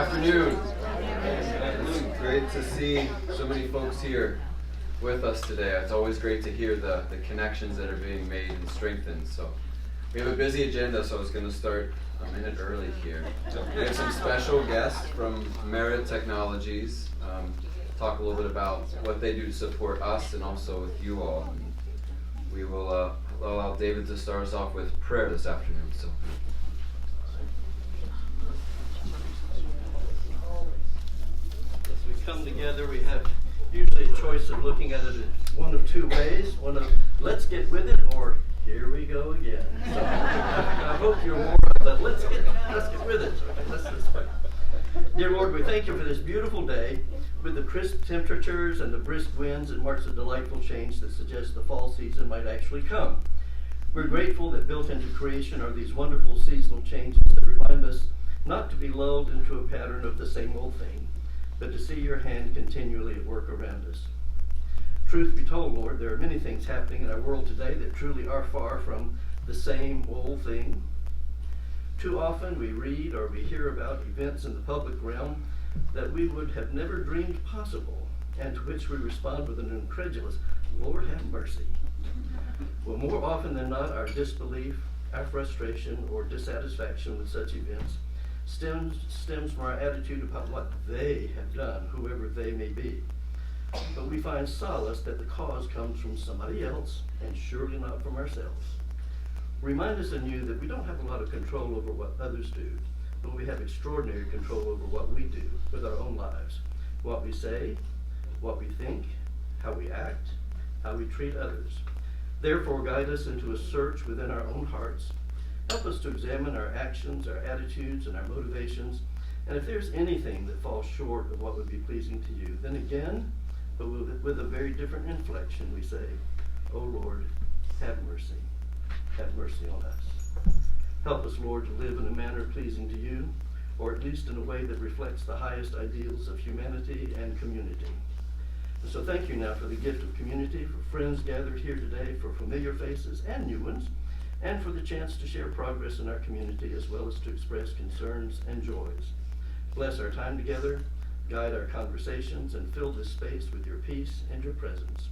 afternoon. Great to see so many folks here with us today. It's always great to hear the connections that are being made and strengthened. So we have a busy agenda, so I was going to start a minute early here. We have some special guests from Merit Technologies, talk a little bit about what they do to support us and also with you all. And we will allow David to start us off with prayer this afternoon. So. As we come together, we have usually a choice of looking at it one of two ways. One of, let's get with it, or here we go again. So I hope you're more of the let's get with it. Let's pray. Dear Lord, we thank you for this beautiful day with the crisp temperatures and the brisk winds. It marks a delightful change that suggests the fall season might actually come. We're grateful that built into creation are these wonderful seasonal changes that remind us not to be lulled into a pattern of the same old thing, but to see your hand continually at work around us. Truth be told, Lord, there are many things happening in our world today that truly are far from the same old thing. Too often we read or we hear about events in the public realm that we would have never dreamed possible, and to which we respond with an incredulous, Lord have mercy. Well, more often than not, our disbelief, our frustration, or dissatisfaction with such events stems from our attitude about what they have done, whoever they may be. But we find solace that the cause comes from somebody else, and surely not from ourselves. Remind us anew that we don't have a lot of control over what others do, but we have extraordinary control over what we do with our own lives, what we say, what we think, how we act, how we treat others. Therefore, guide us into a search within our own hearts. Help us to examine our actions, our attitudes, and our motivations. And if there's anything that falls short of what would be pleasing to you, then again, but with a very different inflection, we say, "O Lord, have mercy. Have mercy on us." Help us, Lord, to live in a manner pleasing to you, or at least in a way that reflects the highest ideals of humanity and community. And so thank you now for the gift of community, for friends gathered here today, for familiar faces and new ones, and for the chance to share progress in our community as well as to express concerns and joys. Bless our time together, guide our conversations, and fill this space with your peace and your presence.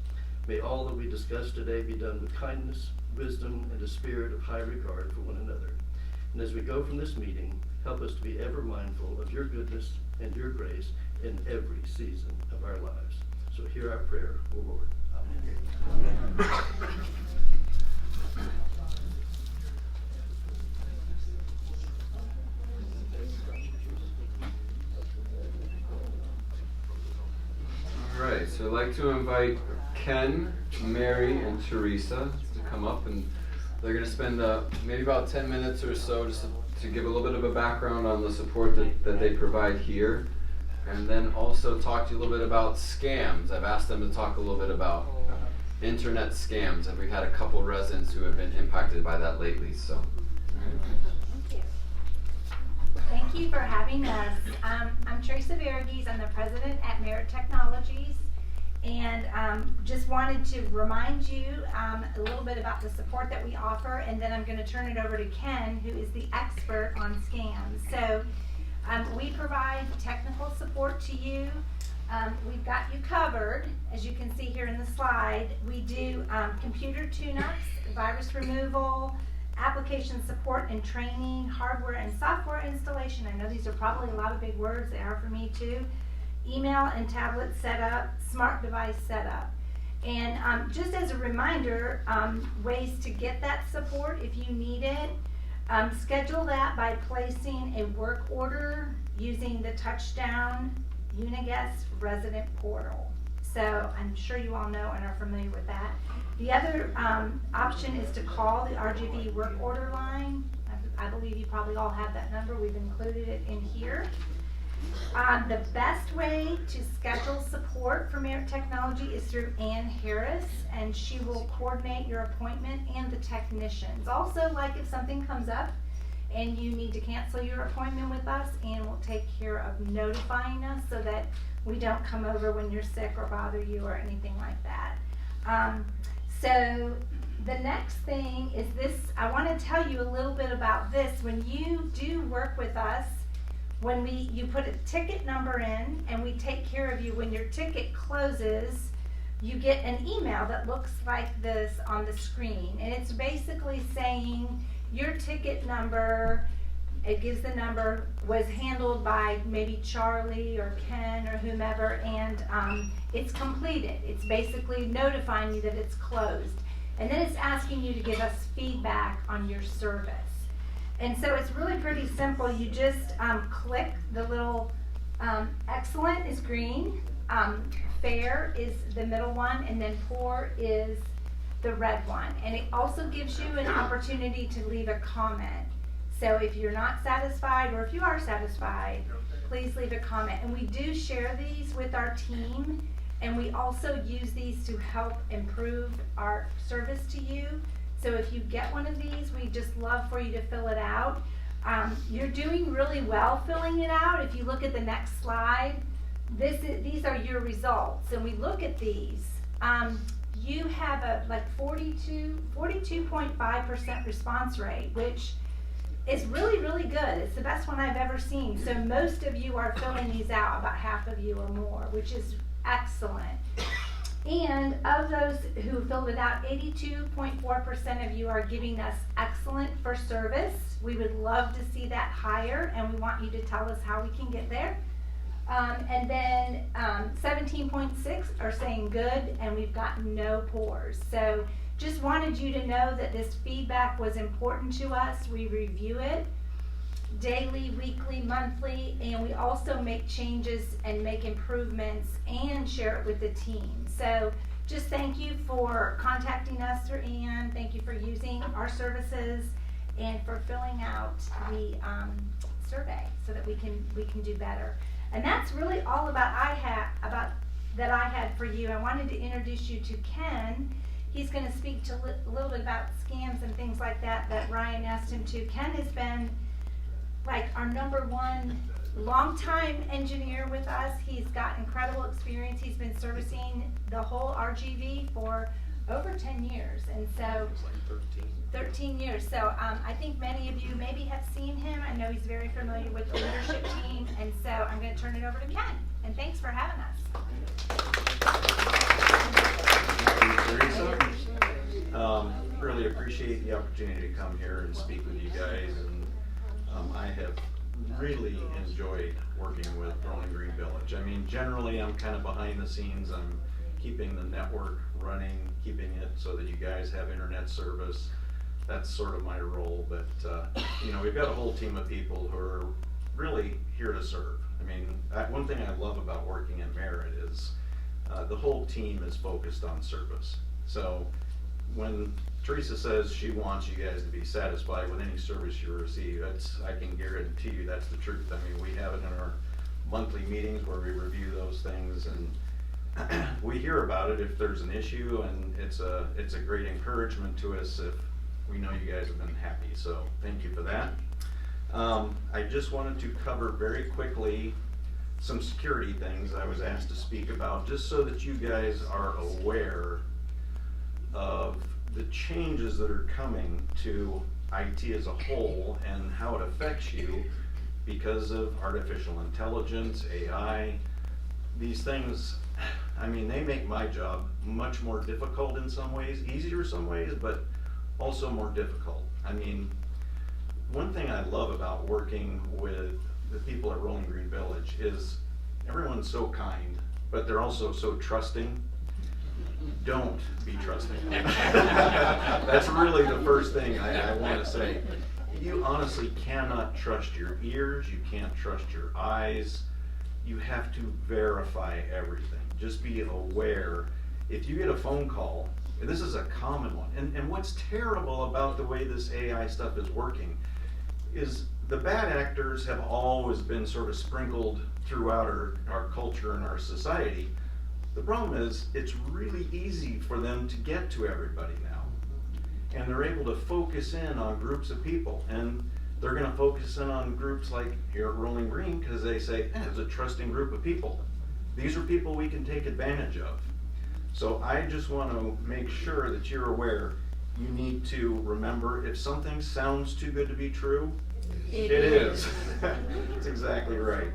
May all that we discuss today be done with kindness, wisdom, and a spirit of high regard for one another. And as we go from this meeting, help us to be ever mindful of your goodness and your grace in every season of our lives. So hear our prayer, O Lord. Amen. Amen. All right, so I'd like to invite Ken, Mary, and Teresa to come up, and they're going to spend maybe about 10 minutes or so just to give a little bit of a background on the support that they provide here, and then also talk to you a little bit about scams. I've asked them to talk a little bit about internet scams, and we've had a couple residents who have been impacted by that lately. So, Thank you. Thank you for having us. I'm Teresa Verghese. I'm the president at Merit Technologies, and just wanted to remind you a little bit about the support that we offer, and then I'm going to turn it over to Ken, who is the expert on scams. So we provide technical support to you. We've got you covered, as you can see here in the slide. We do computer tune-ups, virus removal, application support and training, hardware and software installation. I know these are probably a lot of big words. They are for me too. Email and tablet setup, smart device setup. And just as a reminder, ways to get that support if you need it. Schedule that by placing a work order using the Touchdown Uniguest resident portal. So I'm sure you all know and are familiar with that. The other option is to call the RGV work order line. I believe you probably all have that number. We've included it in here. The best way to schedule support for Merit Technology is through Ann Harris, and she will coordinate your appointment and the technicians. Also, like if something comes up and you need to cancel your appointment with us, Ann will take care of notifying us so that we don't come over when you're sick or bother you or anything like that. So the next thing is this. I want to tell you a little bit about this. When you do work with us, when you put a ticket number in and we take care of you, when your ticket closes, you get an email that looks like this on the screen. And it's basically saying your ticket number, it gives the number, was handled by maybe Charlie or Ken or whomever, and it's completed. It's basically notifying you that it's closed. And then it's asking you to give us feedback on your service. And so it's really pretty simple. You just click the little excellent is green, fair is the middle one, and then poor is the red one. And it also gives you an opportunity to leave a comment. So if you're not satisfied, or if you are satisfied, please leave a comment. And we do share these with our team, and we also use these to help improve our service to you. So if you get one of these, we just love for you to fill it out. You're doing really well filling it out. If you look at the next slide, these are your results. And we look at these. You have a 42.5% response rate, which is really, really good. It's the best one I've ever seen. So most of you are filling these out, about half of you or more, which is excellent. And of those who filled it out, 82.4% of you are giving us excellent for service. We would love to see that higher, and we want you to tell us how we can get there. And then 17.6 are saying good, and we've got no poors. So just wanted you to know that this feedback was important to us. We review it daily, weekly, monthly, and we also make changes and make improvements and share it with the team. So just thank you for contacting us through Ann. Thank you for using our services and for filling out the survey so that we can do better. And that's really all that I had for you. I wanted to introduce you to Ken. He's going to speak to a little bit about scams and things like that Ryan asked him to. Ken has been like our #1 longtime engineer with us. He's got incredible experience. He's been servicing the whole RGV for over 10 years. And so it's like 13 years. So I think many of you maybe have seen him. I know he's very familiar with the leadership team. And so I'm going to turn it over to Ken. And thanks for having us. Teresa. Really appreciate the opportunity to come here and speak with you guys, and I have really enjoyed working with Rolling Green Village. I mean, generally I'm kind of behind the scenes. I'm keeping the network running, keeping it so that you guys have internet service. That's sort of my role, but you know, we've got a whole team of people who are really here to serve. I mean, one thing I love about working at Merit is the whole team is focused on service. So when Teresa says she wants you guys to be satisfied with any service you receive, I can guarantee you that's the truth. I mean, we have it in our monthly meetings where we review those things, and we hear about it if there's an issue, and it's a great encouragement to us if we know you guys have been happy. So thank you for that. I just wanted to cover very quickly some security things I was asked to speak about, just so that you guys are aware of the changes that are coming to IT as a whole and how it affects you because of artificial intelligence, AI. These things, I mean, they make my job much more difficult in some ways, easier some ways, but also more difficult. I mean, one thing I love about working with the people at Rolling Green Village is everyone's so kind, but they're also so trusting. Don't be trusting. That's really the first thing I want to say. You honestly cannot trust your ears, you can't trust your eyes. You have to verify everything. Just be aware. If you get a phone call, and this is a common one, and what's terrible about the way this AI stuff is working is the bad actors have always been sort of sprinkled throughout our culture and our society. The problem is it's really easy for them to get to everybody now. And they're able to focus in on groups of people. And they're going to focus in on groups like here at Rolling Green because they say, it's a trusting group of people. These are people we can take advantage of. So I just want to make sure that you're aware. You need to remember, if something sounds too good to be true, It is. That's exactly right.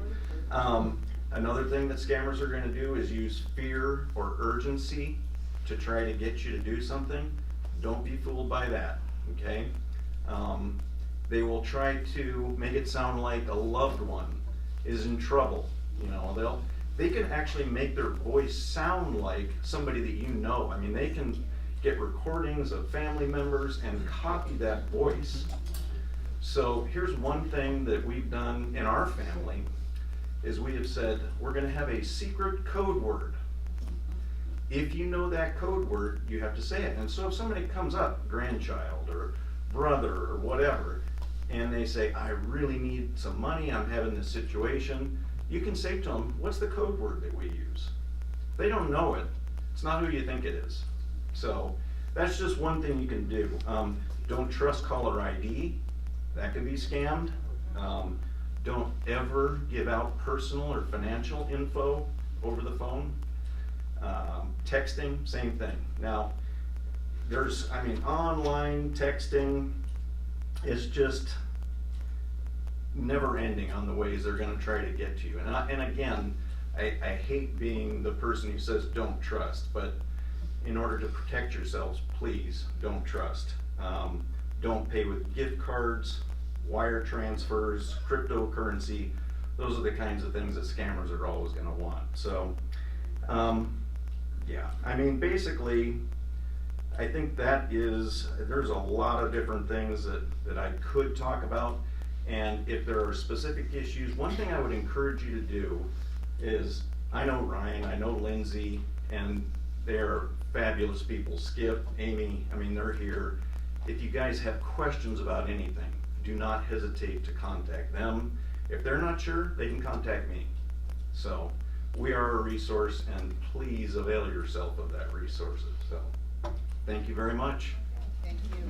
Another thing that scammers are going to do is use fear or urgency to try to get you to do something. Don't be fooled by that, okay? They will try to make it sound like a loved one is in trouble. You know, they can actually make their voice sound like somebody that you know. I mean, they can get recordings of family members and copy that voice. So here's one thing that we've done in our family is we have said we're going to have a secret code word. If you know that code word, you have to say it. And so if somebody comes up, grandchild or brother or whatever, and they say, I really need some money, I'm having this situation, you can say to them, what's the code word that we use? They don't know it. It's not who you think it is. So that's just one thing you can do. Don't trust caller ID. That can be scammed. Don't ever give out personal or financial info over the phone. Texting, same thing. Now, online texting is just never ending on the ways they're going to try to get to you. And again, I hate being the person who says don't trust, but in order to protect yourselves, please don't trust. Don't pay with gift cards, wire transfers, cryptocurrency. Those are the kinds of things that scammers are always going to want. So, yeah, I mean, basically, I think there's a lot of different things that I could talk about. And if there are specific issues, one thing I would encourage you to do is, I know Ryan, I know Lindsay, and they're fabulous people. Skip, Amy, I mean, they're here. If you guys have questions about anything, do not hesitate to contact them. If they're not sure, they can contact me. So we are a resource, and please avail yourself of that resource. So thank you very much. Thank you.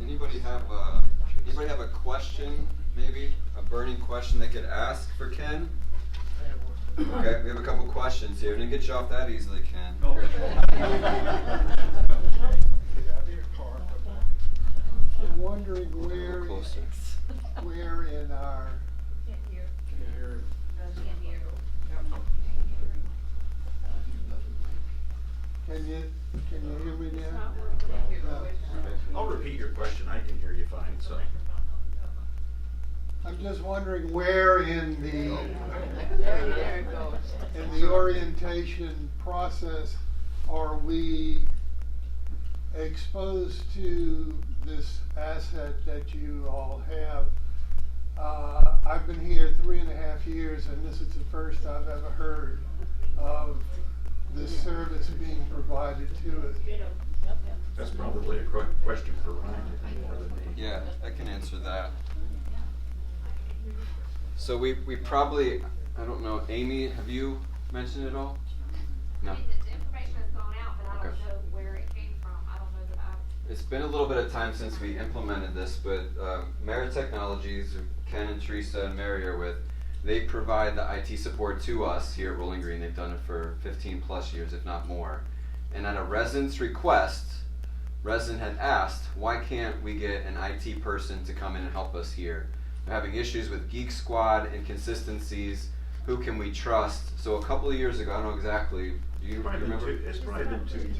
Anybody have a question, maybe a burning question they could ask for Ken? Okay, we have a couple questions here. Didn't get you off that easily, Ken. I'm wondering where in our Can you hear me now? I'll repeat your question. I can hear you fine. So I'm just wondering where in the There it goes. in the orientation process are we exposed to this asset that you all have? I've been here 3.5 years, and this is the first I've ever heard of this service being provided to us. that's probably a question for Ryan, I think, more than me. Yeah, I can answer that. So we probably, I don't know, Amy, have you mentioned it all? No. I mean, the information has gone out, but I don't know where it came from. I don't know that It's been a little bit of time since we implemented this, but Merit Technologies, who Ken and Teresa and Mary are with, they provide the IT support to us here at Rolling Green. They've done it for 15 plus years, if not more. And at a resident's request, resident had asked, why can't we get an IT person to come in and help us here? We're having issues with Geek Squad, inconsistencies, who can we trust? So a couple of years ago, I don't know exactly, do you remember? It's probably been 2 years.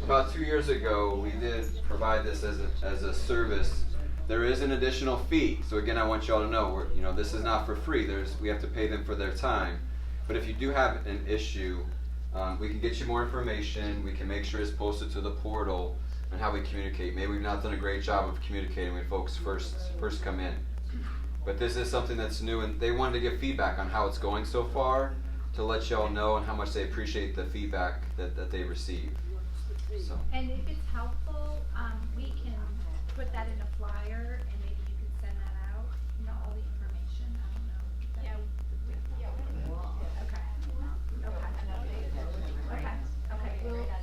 About 2 years ago, we did provide this as a service. There is an additional fee. So again, I want you all to know, this is not for free. We have to pay them for their time. But if you do have an issue, we can get you more information. We can make sure it's posted to the portal and how we communicate. Maybe we've not done a great job of communicating when folks first come in. But this is something that's new, and they wanted to give feedback on how it's going so far to let y'all know and how much they appreciate the feedback that they receive. So. And if it's helpful, we can put that in a flyer, and maybe you can send that out, all the information. I don't know. Okay. Okay.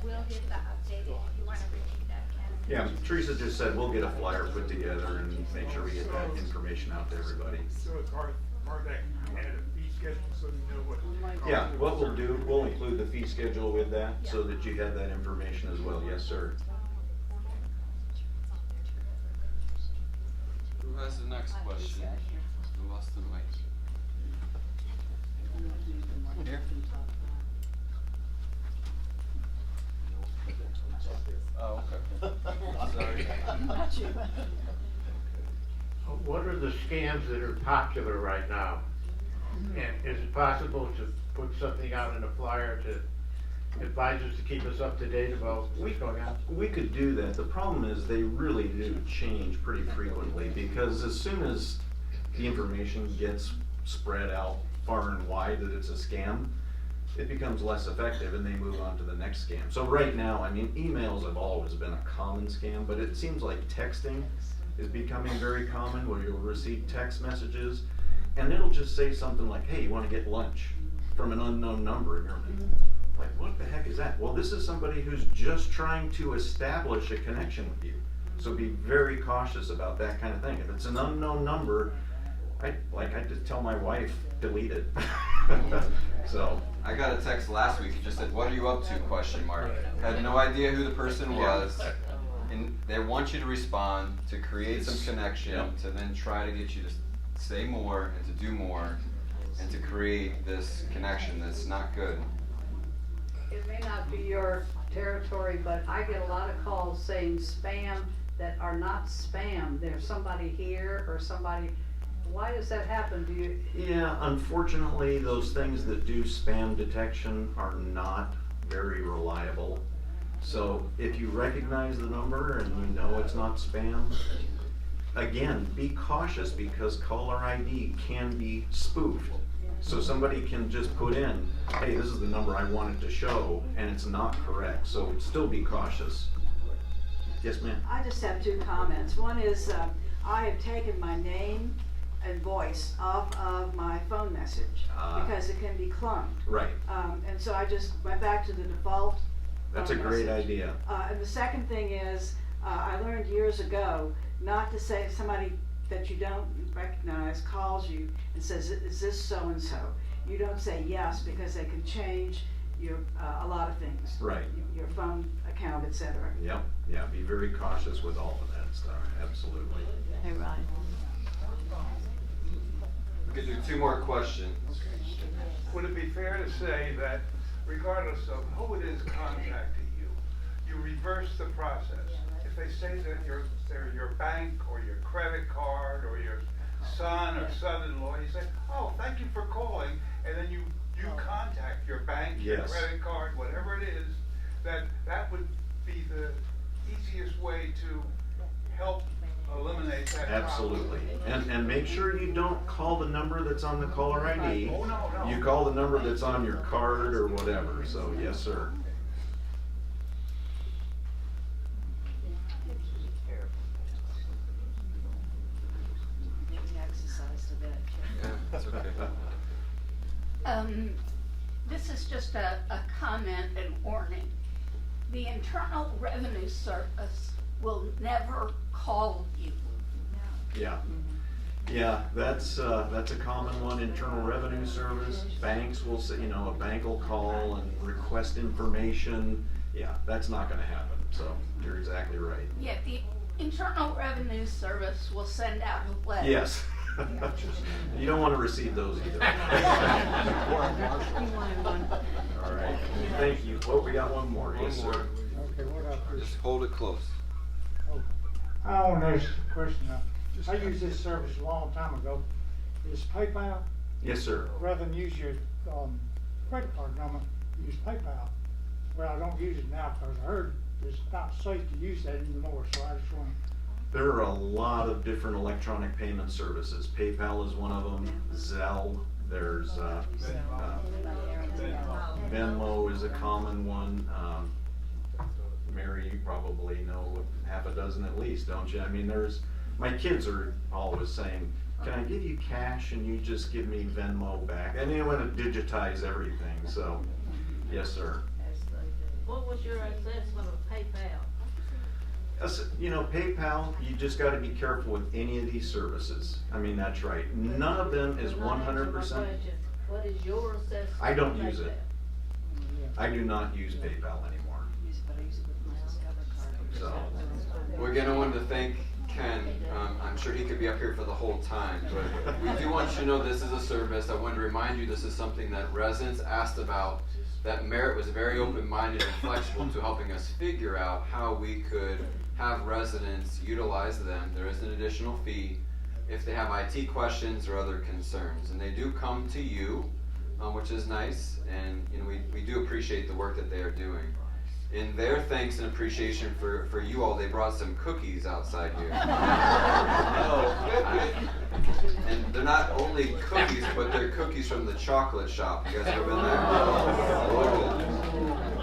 We'll get that updated. If you want to repeat that, Ken. Yeah, Teresa just said we'll get a flyer put together and make sure we get that information out to everybody. So it's hard to add a fee schedule so you know what. Yeah, what we'll do, we'll include the fee schedule with that so that you have that information as well. Yes, sir. Who has the next question? Who lost the mic? Here. Oh, okay. Sorry. What are the scams that are popular right now? And is it possible to put something out in a flyer to advise us to keep us up to date about what's going on? We could do that. The problem is they really do change pretty frequently because as soon as the information gets spread out far and wide that it's a scam, it becomes less effective and they move on to the next scam. So right now, I mean, emails have always been a common scam, but it seems like texting is becoming very common where you'll receive text messages and it'll just say something like, hey, you want to get lunch from an unknown number, and you're like, what the heck is that? Well, this is somebody who's just trying to establish a connection with you. So be very cautious about that kind of thing. If it's an unknown number, I just tell my wife, delete it. So I got a text last week that just said, "What are you up to?" ? Had no idea who the person was, and they want you to respond, to create some connection, Yep. to then try to get you to say more and to do more, and to create this connection that's not good. It may not be your territory, but I get a lot of calls saying spam that are not spam. There's somebody here or somebody, why does that happen? Do you? yeah, unfortunately, those things that do spam detection are not very reliable. So if you recognize the number and you know it's not spam, again, be cautious because caller ID can be spoofed. So somebody can just put in, hey, this is the number I wanted to show, and it's not correct. So still be cautious. Yes, ma'am? I just have two comments. One is, I have taken my name and voice off of my phone message because it can be cloned. Right. And so I just went back to the default. That's a phone great message. idea. And the second thing is, I learned years ago not to say if somebody that you don't recognize calls you and says, is this so-and-so? You don't say yes because they can change your, a lot of things. Right. Your phone account, et cetera. Yep, yeah, be very cautious with all of that stuff, absolutely. Hey, Ryan. We could do 2 more questions. Would it be fair to say that regardless of who it is contacting you, you reverse the process? If they say that they're your bank or your credit card or your son or son-in-law, you say, oh, thank you for calling, and then you contact your bank, your Yes. credit card, whatever it is, that would be the easiest way to help eliminate that problem. Absolutely, and make sure you don't call the number that's on the caller ID. Oh, no. You call the number that's on your card or whatever, so yes, sir. Exercise today. Yeah, that's okay. This is just a comment and warning. The Internal Revenue Service will never call you. Yeah, yeah, that's a common one, Internal Revenue Service. Banks will say, a bank will call and request information. Yeah, that's not gonna happen, so you're exactly right. Yet the Internal Revenue Service will send out a letter. Yes. You don't want to receive those either. All right, thank you. Oh, we got one more. Yes, sir. Okay, what up? Just hold it close. I want to ask a question. I used this service a long time ago. Is PayPal, Yes, sir. rather than use your credit card number, use PayPal? Well, I don't use it now because I heard it's not safe to use that anymore, so I just want There are a lot of different electronic payment services. PayPal is one of them. Zelle. There's Venmo is a common one. Mary, you probably know half a dozen at least, don't you? I mean, my kids are always saying, can I give you cash and you just give me Venmo back? And they want to digitize everything, so, yes, sir. What was your assessment of PayPal? You know, PayPal, you just gotta be careful with any of these services. I mean, that's right. None of them is 100%. What is your assessment? I don't use it. I do not use PayPal anymore. So, We're gonna want to thank Ken. I'm sure he could be up here for the whole time, but we do want you to know this is a service. I want to remind you this is something that residents asked about, that Merit was very open-minded and flexible to helping us figure out how we could have residents utilize them. There is an additional fee if they have IT questions or other concerns, and they do come to you, which is nice, and you know, we do appreciate the work that they are doing. In their thanks and appreciation for you all, they brought some cookies outside here. And they're not only cookies, but they're cookies from the chocolate shop. You guys ever been there?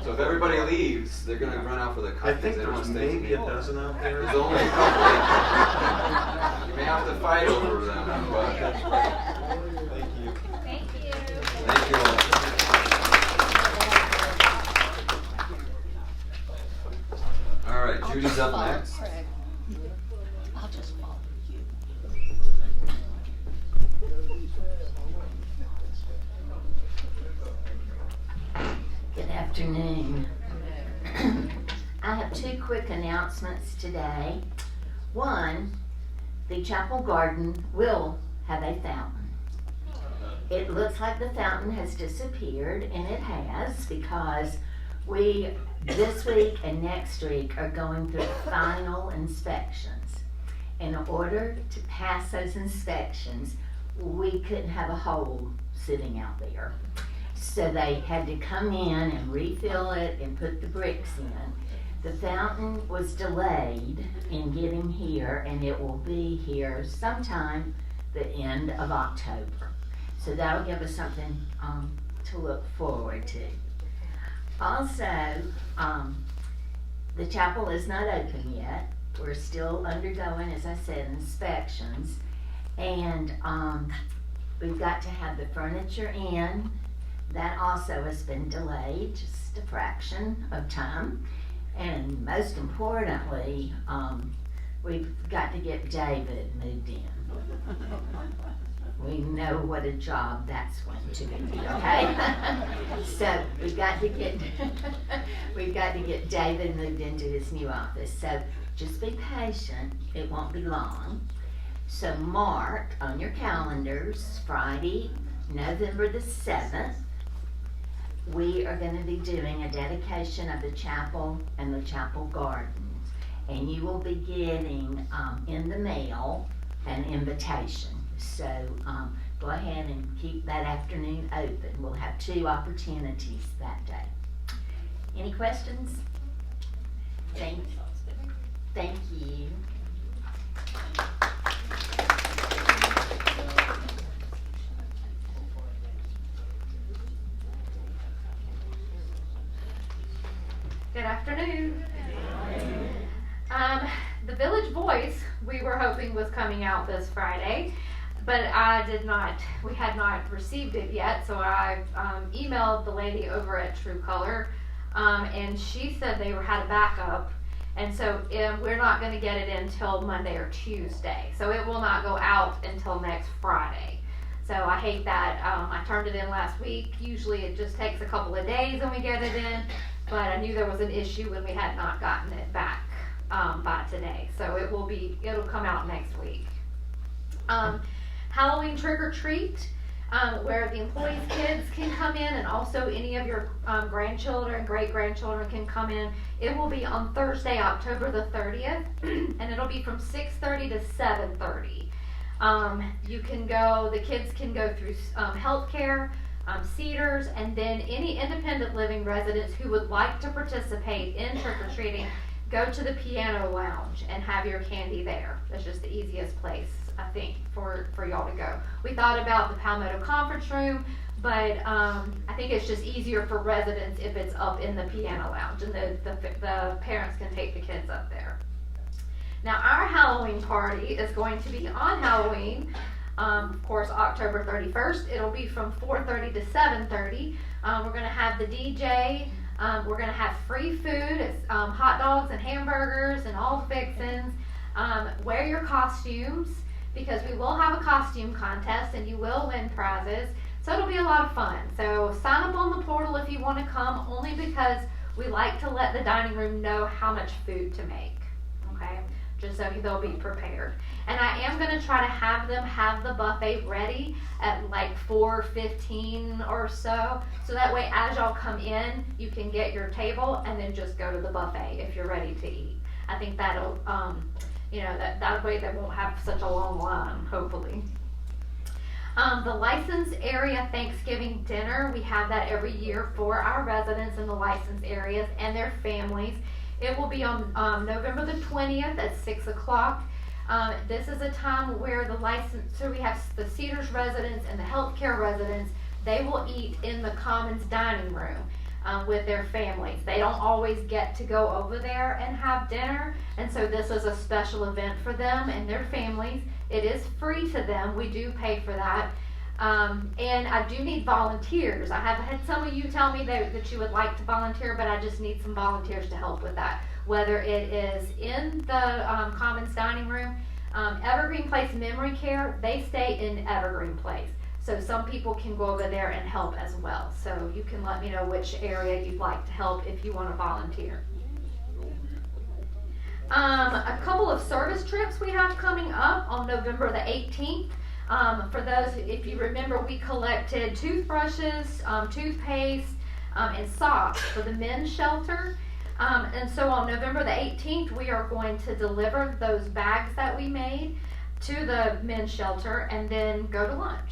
So if everybody leaves, they're gonna run out for the cookies. I think They don't there's wanna stay maybe a dozen out there. There's only a couple. You may have to fight over them, but Thank you. Thank you. thank you all. All right, Judy's up next. Craig. I'll just follow you. Good afternoon. I have two quick announcements today. One, the chapel garden will have a fountain. It looks like the fountain has disappeared, and it has, because we, this week and next week, are going through final inspections. In order to pass those inspections, we couldn't have a hole sitting out there. So they had to come in and refill it and put the bricks in. The fountain was delayed in getting here, and it will be here sometime the end of October. So that'll give us something to look forward to. Also, the chapel is not open yet. We're still undergoing, as I said, inspections. And we've got to have the furniture in. That also has been delayed, just a fraction of time. And most importantly, we've got to get David moved in. We know what a job that's going to be, okay? So we've got to get David moved into his new office. So just be patient, it won't be long. So mark on your calendars, Friday, November the 7th, we are going to be doing a dedication of the chapel and the chapel gardens. And you will be getting in the mail an invitation. So go ahead and keep that afternoon open. We'll have 2 opportunities that day. Any questions? Thank you. Good afternoon. The Village Voice, we were hoping was coming out this Friday, but we had not received it yet, so I emailed the lady over at True Color, and she said they had a backup, and so we're not going to get it until Monday or Tuesday, so it will not go out until next Friday. So I hate that. I turned it in last week. Usually it just takes a couple of days and we get it in, but I knew there was an issue when we had not gotten it back by today. So it'll come out next week. Halloween trick or treat, where the employees' kids can come in, and also any of your grandchildren, great-grandchildren can come in. It will be on Thursday, October the 30th, and it'll be from 6:30 to 7:30. The kids can go through healthcare, Cedars, and then any independent living residents who would like to participate in trick-or-treating, go to the piano lounge and have your candy there. That's just the easiest place, I think, for y'all to go. We thought about the Palmetto Conference Room, but I think it's just easier for residents if it's up in the piano lounge, and the parents can take the kids up there. Now, our Halloween party is going to be on Halloween, of course, October 31st. It'll be from 4:30 to 7:30. We're going to have the DJ, We're going to have free food. It's hot dogs and hamburgers and all the fixins. Wear your costumes, because we will have a costume contest and you will win prizes. So it'll be a lot of fun. So sign up on the portal if you want to come, only because we like to let the dining room know how much food to make. Okay? Just so they'll be prepared. And I am going to try to have them have the buffet ready at like 4:15 or so. So that way as y'all come in, you can get your table and then just go to the buffet if you're ready to eat. I think that'll, that way they won't have such a long line, hopefully. The licensed area Thanksgiving dinner, we have that every year for our residents in the licensed areas and their families. It will be on November the 20th at 6 o'clock. This is a time where so we have the Cedars residents and the healthcare residents, they will eat in the Commons dining room with their families. They don't always get to go over there and have dinner, and so this is a special event for them and their families. It is free to them. We do pay for that. And I do need volunteers. I have had some of you tell me that you would like to volunteer, but I just need some volunteers to help with that. Whether it is in the Commons dining room, Evergreen Place Memory Care, they stay in Evergreen Place. So some people can go over there and help as well. So you can let me know which area you'd like to help if you want to volunteer. A couple of service trips we have coming up on November the 18th. For those, if you remember, we collected toothbrushes, toothpaste, and socks for the men's shelter. And so on November the 18th, we are going to deliver those bags that we made to the men's shelter and then go to lunch.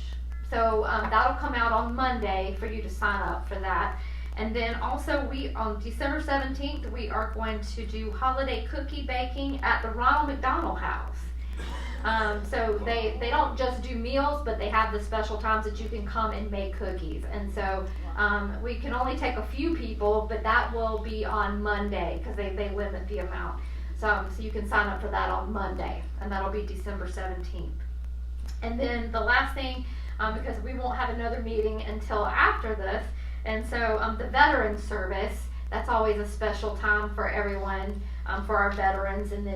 So that'll come out on Monday for you to sign up for that. And then also on December 17th, we are going to do holiday cookie baking at the Ronald McDonald House. So they don't just do meals, but they have the special times that you can come and make cookies. And so we can only take a few people, but that will be on Monday because they limit the amount. So you can sign up for that on Monday, and that'll be December 17th. And then the last thing, because we won't have another meeting until after this, and so the Veterans Service, that's always a special time for everyone, for our veterans and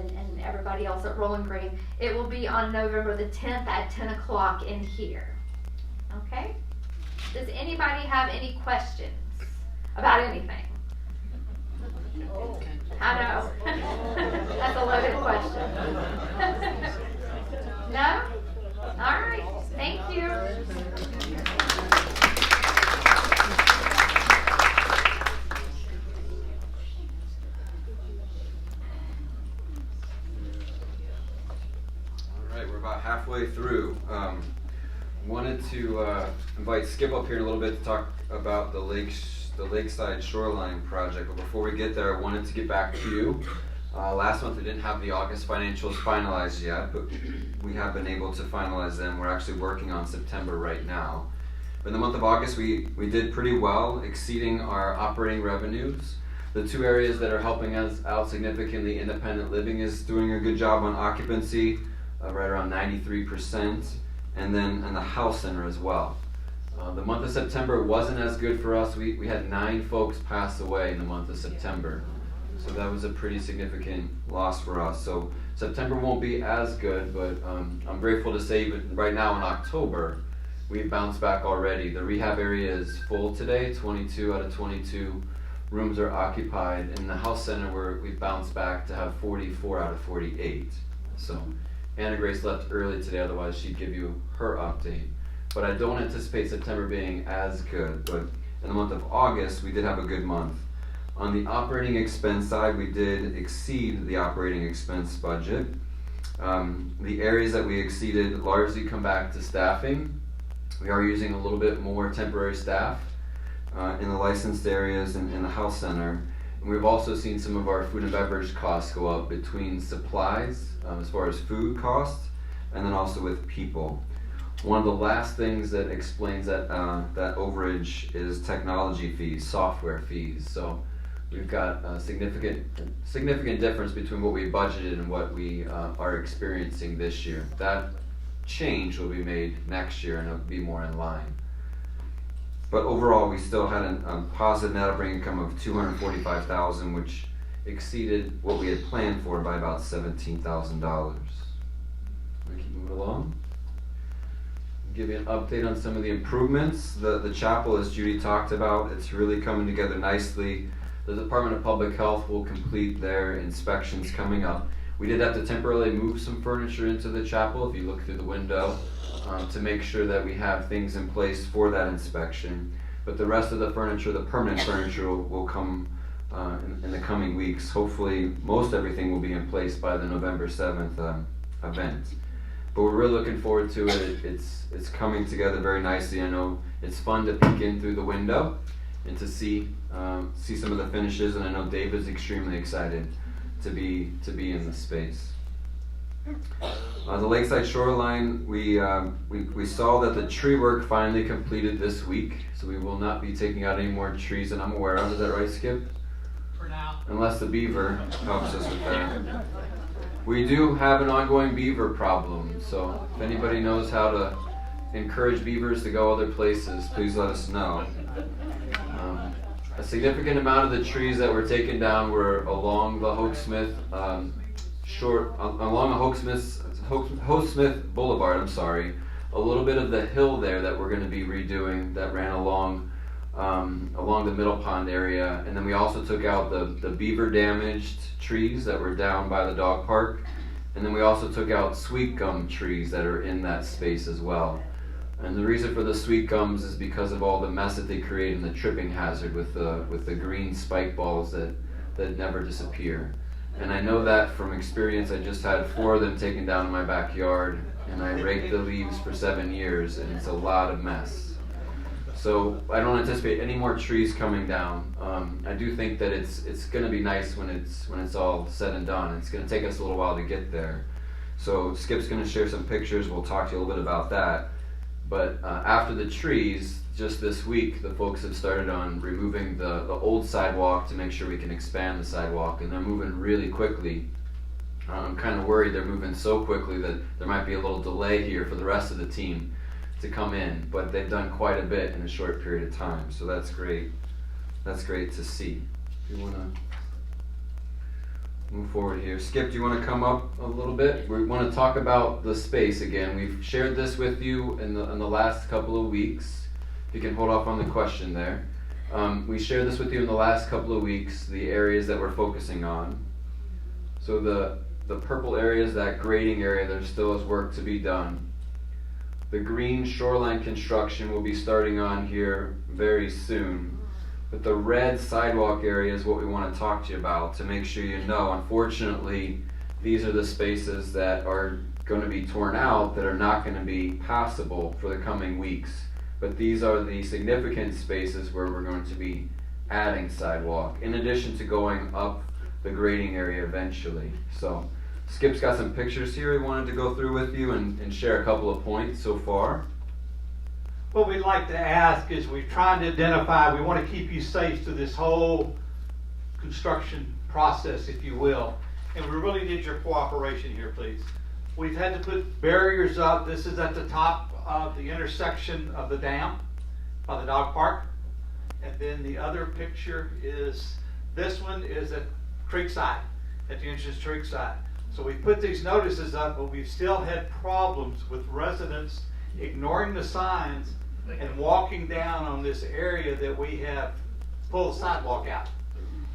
everybody else at Rolling Green. It will be on November the 10th at 10 o'clock in here. Okay? Does anybody have any questions about anything? I know. That's a loaded question. No? All right. Thank you. We're about halfway through. Wanted to invite Skip up here in a little bit to talk about the Lakeside Shoreline project. But before we get there, I wanted to get back to you. Last month we didn't have the August financials finalized yet, but we have been able to finalize them. We're actually working on September right now. But in the month of August, we did pretty well, exceeding our operating revenues. The two areas that are helping us out significantly, independent living is doing a good job on occupancy, right around 93%, and then in the house center as well. The month of September wasn't as good for us. We had 9 folks pass away in the month of September. So that was a pretty significant loss for us. So September won't be as good, but I'm grateful to say even right now in October, we've bounced back already. The rehab area is full today, 22 out of 22 rooms are occupied. In the house center, we've bounced back to have 44 out of 48. So Anna Grace left early today, otherwise she'd give you her update. But I don't anticipate September being as good. But in the month of August, we did have a good month. On the operating expense side, we did exceed the operating expense budget. The areas that we exceeded largely come back to staffing. We are using a little bit more temporary staff in the licensed areas and in the health center. And we've also seen some of our food and beverage costs go up between supplies, as far as food costs, and then also with people. One of the last things that explains that overage is technology fees, software fees. So we've got a significant difference between what we budgeted and what we are experiencing this year. That change will be made next year and it'll be more in line. But overall, we still had a positive net operating income of $245,000, which exceeded what we had planned for by about $17,000. We keep moving along. Give you an update on some of the improvements. The chapel, as Judy talked about, it's really coming together nicely. The Department of Public Health will complete their inspections coming up. We did have to temporarily move some furniture into the chapel, if you look through the window, to make sure that we have things in place for that inspection. But the rest of the furniture, the permanent furniture, will come in the coming weeks. Hopefully, most everything will be in place by the November 7th event. But we're really looking forward to it. It's coming together very nicely. I know it's fun to peek in through the window and to see some of the finishes, and I know David's extremely excited to be in the space. The Lakeside Shoreline, we saw that the tree work finally completed this week, so we will not be taking out any more trees that I'm aware of. Is that right, Skip? For now. Unless the beaver helps us with that. We do have an ongoing beaver problem, so if anybody knows how to encourage beavers to go other places, please let us know. A significant amount of the trees that were taken down were along the Hoke-Smith Hoke-Smith Boulevard. A little bit of the hill there that we're going to be redoing that ran along the Middle Pond area, and then we also took out the beaver damaged trees that were down by the dog park, and then we also took out sweet gum trees that are in that space as well. And the reason for the sweet gums is because of all the mess that they create and the tripping hazard with the green spike balls that never disappear. And I know that from experience. I just had 4 of them taken down in my backyard, and I raked the leaves for 7 years, and it's a lot of mess. So I don't anticipate any more trees coming down. I do think that it's going to be nice when it's all said and done. It's going to take us a little while to get there. So Skip's going to share some pictures. We'll talk to you a little bit about that. But after the trees, just this week, the folks have started on removing the old sidewalk to make sure we can expand the sidewalk, and they're moving really quickly. I'm kind of worried they're moving so quickly that there might be a little delay here for the rest of the team to come in, but they've done quite a bit in a short period of time, so that's great. That's great to see. If you want to move forward here. Skip, do you want to come up a little bit? We want to talk about the space again. We've shared this with you in the last couple of weeks. If you can hold off on the question there. We shared this with you in the last couple of weeks, the areas that we're focusing on. So the purple areas, that grading area, there still is work to be done. The green shoreline construction will be starting on here very soon. But the red sidewalk area is what we want to talk to you about to make sure you know. Unfortunately, these are the spaces that are going to be torn out that are not going to be passable for the coming weeks. But these are the significant spaces where we're going to be adding sidewalk, in addition to going up the grading area eventually. So Skip's got some pictures here he wanted to go through with you and share a couple of points so far. What we'd like to ask is we're trying to identify, we want to keep you safe through this whole construction process, if you will. And we really need your cooperation here, please. We've had to put barriers up. This is at the top of the intersection of the dam by the dog park. And then the other picture is, this one is at Creekside, at the entrance to Creekside. So we put these notices up, but we've still had problems with residents ignoring the signs and walking down on this area that we have pulled the sidewalk out.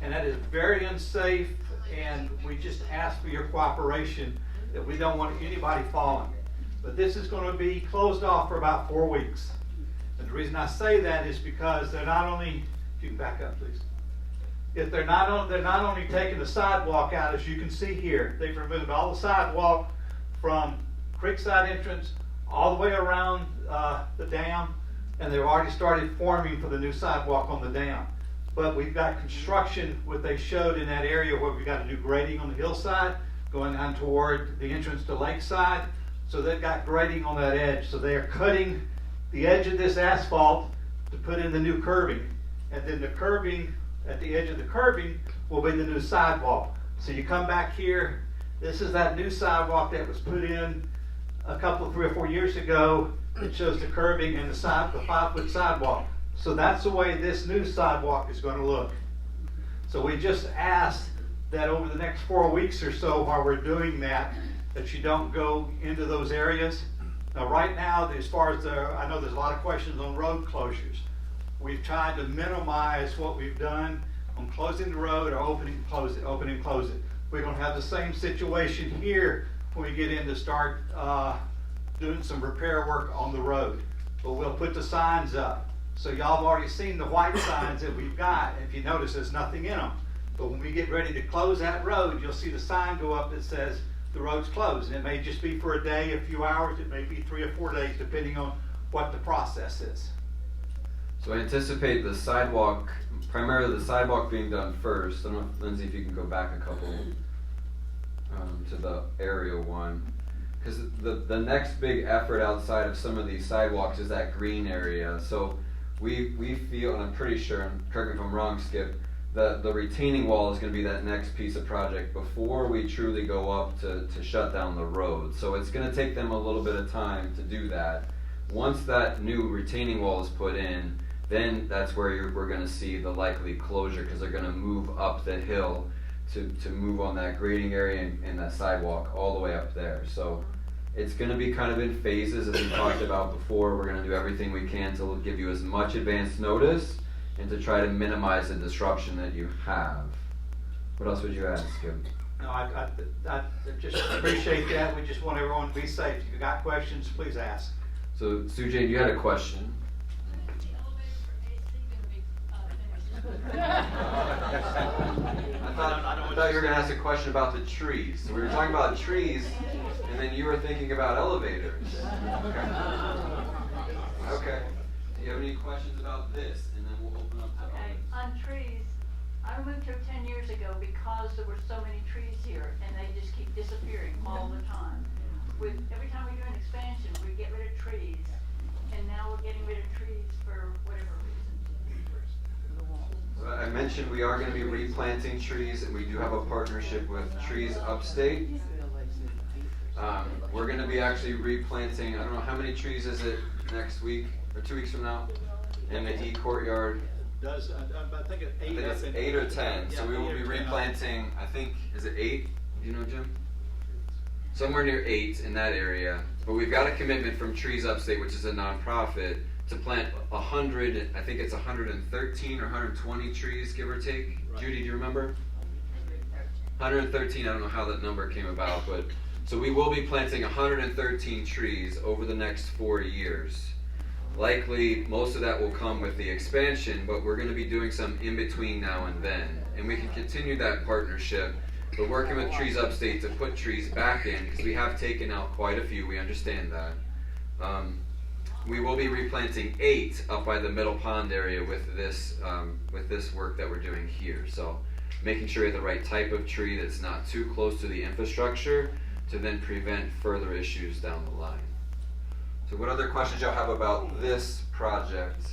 And that is very unsafe, and we just ask for your cooperation that we don't want anybody falling. But this is going to be closed off for about 4 weeks. And the reason I say that is because they're not only, if you can back up please. If they're not only taking the sidewalk out, as you can see here, they've removed all the sidewalk from Creekside entrance all the way around the dam, and they've already started forming for the new sidewalk on the dam. But we've got construction, what they showed in that area where we've got a new grading on the hillside going on toward the entrance to Lakeside. So they've got grading on that edge. So they are cutting the edge of this asphalt to put in the new curbing. And then the curbing, at the edge of the curbing, will be the new sidewalk. So you come back here, this is that new sidewalk that was put in a couple of 3 or 4 years ago. It shows the curbing and the 5-foot sidewalk. So that's the way this new sidewalk is gonna look. So we just asked that over the next 4 weeks or so while we're doing that you don't go into those areas. Now right now, as far as I know there's a lot of questions on road closures. We've tried to minimize what we've done on closing the road or opening and close it, opening and close it. We're gonna have the same situation here when we get in to start doing some repair work on the road. But we'll put the signs up. So y'all have already seen the white signs that we've got. If you notice, there's nothing in them. But when we get ready to close that road, you'll see the sign go up that says the road's closed. And it may just be for a day, a few hours, it may be 3 or 4 days, depending on what the process is. So I anticipate the sidewalk, primarily the sidewalk being done first. I don't know, Lindsay, if you can go back a couple to the aerial one. Because the next big effort outside of some of these sidewalks is that green area. So we feel, and I'm pretty sure, and correct me if I'm wrong, Skip, that the retaining wall is going to be that next piece of project before we truly go up to shut down the road. So it's going to take them a little bit of time to do that. Once that new retaining wall is put in, then that's where we're going to see the likely closure, because they're going to move up the hill to move on that grading area and that sidewalk all the way up there. So it's going to be kind of in phases, as we talked about before. We're going to do everything we can to give you as much advance notice and to try to minimize the disruption that you have. What else would you add, Skip? No, I just appreciate that. We just want everyone to be safe. If you got questions, please ask. So, Sujane, you had a question. I thought you were going to ask a question about the trees. So we were talking about trees, and then you were thinking about elevators. Okay. Do you have any questions about this? And then we'll open up to Okay, others. on trees, I moved here 10 years ago because there were so many trees here, and they just keep disappearing all the time. Every time we do an expansion, we get rid of trees, and now we're getting rid of trees for whatever reason. I mentioned we are going to be replanting trees, and we do have a partnership with Trees Upstate. We're going to be actually replanting, I don't know, how many trees is it next week or 2 weeks from now in the E-Courtyard? I think it's 8. I think it's 8 or 10. So we will be replanting, I think, is it 8? Do you know, Jim? Somewhere near 8 in that area. But we've got a commitment from Trees Upstate, which is a nonprofit, to plant 100, I think it's 113 or 120 trees, give or take. Right. Judy, do you remember? 113, I don't know how that number came about, but so we will be planting 113 trees over the next 4 years. Likely, most of that will come with the expansion, but we're going to be doing some in between now and then. And we can continue that partnership. We're working with Trees Upstate to put trees back in, because we have taken out quite a few, we understand that. We will be replanting 8 up by the Middle Pond area with this work that we're doing here. So making sure we have the right type of tree that's not too close to the infrastructure to then prevent further issues down the line. So what other questions y'all have about this project?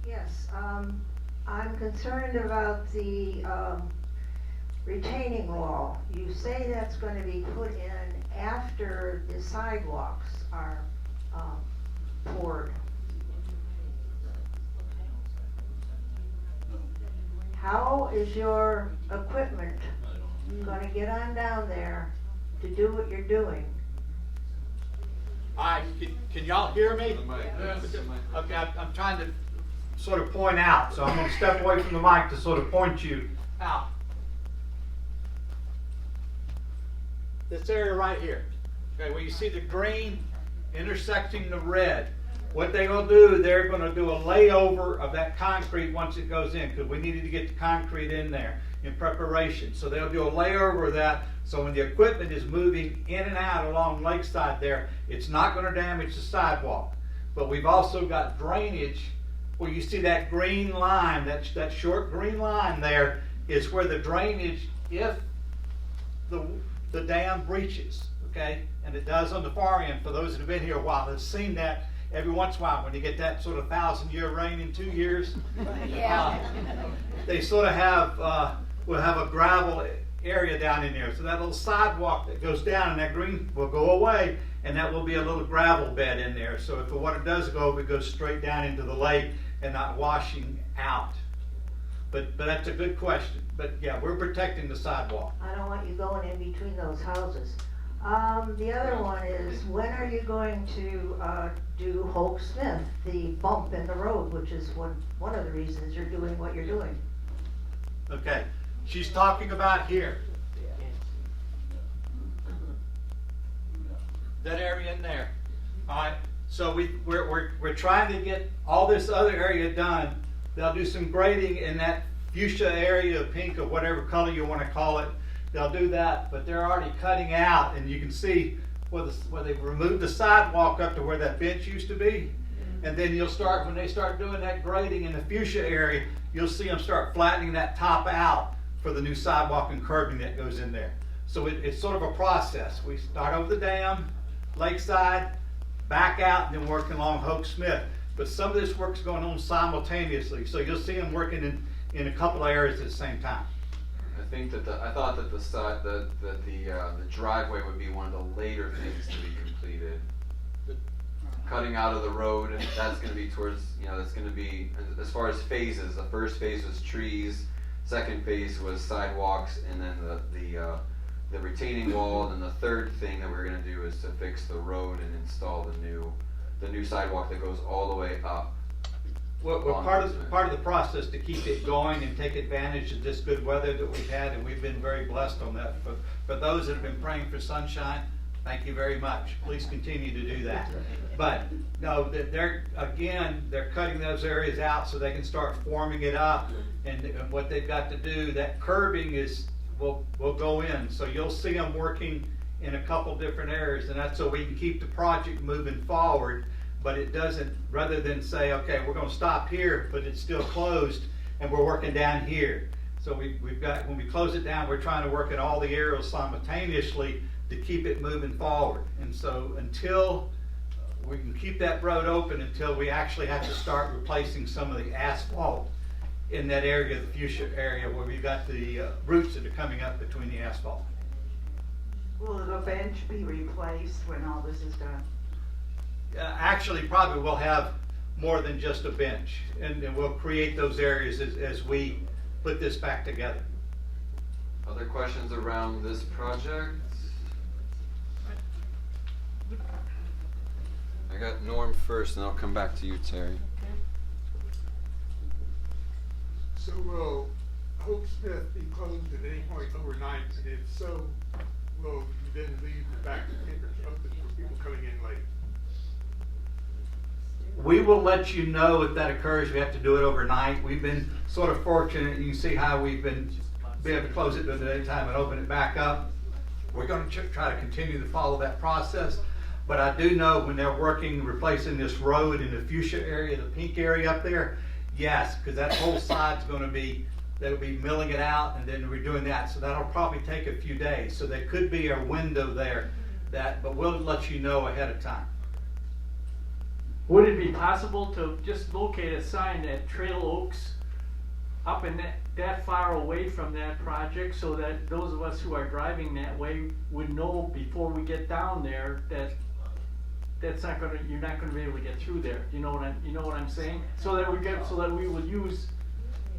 Yes, I'm concerned about the retaining wall. You say that's going to be put in after the sidewalks are poured. How is your equipment going to get on down there to do what you're doing? Can y'all hear me? Okay, I'm trying to sort of point out, so I'm going to step away from the mic to sort of point you out. This area right here, okay, where you see the green intersecting the red, what they're going to do, they're going to do a layover of that concrete once it goes in, because we needed to get the concrete in there in preparation. So they'll do a layover of that, so when the equipment is moving in and out along Lakeside there, it's not going to damage the sidewalk. But we've also got drainage where you see that green line, that short green line there is where the drainage, if the dam breaches, okay? And it does on the far end. For those that have been here a while, have seen that every once in a while when you get that sort of 1,000-year rain in 2 years. Yeah. They sort of have, will have a gravel area down in there. So that little sidewalk that goes down and that green will go away, and that will be a little gravel bed in there. So if the water does go, it goes straight down into the lake and not washing out. But that's a good question. But yeah, we're protecting the sidewalk. I don't want you going in between those houses. The other one is, when are you going to do Hope Smith, the bump in the road, which is one of the reasons you're doing what you're doing? Okay, she's talking about here. That area in there. All right, so we're trying to get all this other area done. They'll do some grading in that fuchsia area, pink or whatever color you want to call it. They'll do that, but they're already cutting out, and you can see where they've removed the sidewalk up to where that bench used to be. And then you'll start, when they start doing that grading in the fuchsia area, you'll see them start flattening that top out for the new sidewalk and curbing that goes in there. So it's sort of a process. We start over the dam, lakeside, back out, and then working along Hoke Smith. But some of this work's going on simultaneously, so you'll see them working in a couple of areas at the same time. I think that I thought that the driveway would be one of the later things to be completed. Cutting out of the road, and that's going to be towards, that's going to be, as far as phases, the first phase was trees, second phase was sidewalks, and then the retaining wall, and then the third thing that we're going to do is to fix the road and install the new sidewalk that goes all the way up. Well, part of the process to keep it going and take advantage of this good weather that we've had, and we've been very blessed on that. For those that have been praying for sunshine, thank you very much. Please continue to do that. But no, they're cutting those areas out so they can start forming it up. And what they've got to do, that curbing will go in. So you'll see them working in a couple different areas, and that's so we can keep the project moving forward. But it doesn't, rather than say, okay, we're going to stop here, but it's still closed, and we're working down here. So we've got, when we close it down, we're trying to work at all the areas simultaneously to keep it moving forward. And so until we can keep that road open, until we actually have to start replacing some of the asphalt in that area, the fuchsia area, where we've got the roots that are coming up between the asphalt. Will the bench be replaced when all this is done? Actually, probably we'll have more than just a bench, and we'll create those areas as we put this back together. Other questions around this project? I got Norm first, and I'll come back to you, Terry. So will Hope Smith be closed at any point overnight? And if so, will you then leave the back entrance open for people coming in late? We will let you know if that occurs. We have to do it overnight. We've been sort of fortunate. You can see how we've been able to close it during the daytime and open it back up. We're going to try to continue to follow that process. But I do know when they're working, replacing this road in the fuchsia area, the pink area up there, yes, because that whole side's going to be, they'll be milling it out, and then we're doing that. So that'll probably take a few days. So there could be a window there, but we'll let you know ahead of time. Would it be possible to just locate a sign at Trail Oaks up in that far away from that project, so that those of us who are driving that way would know before we get down there that you're not gonna be able to get through there? You know what I'm saying? So that we will use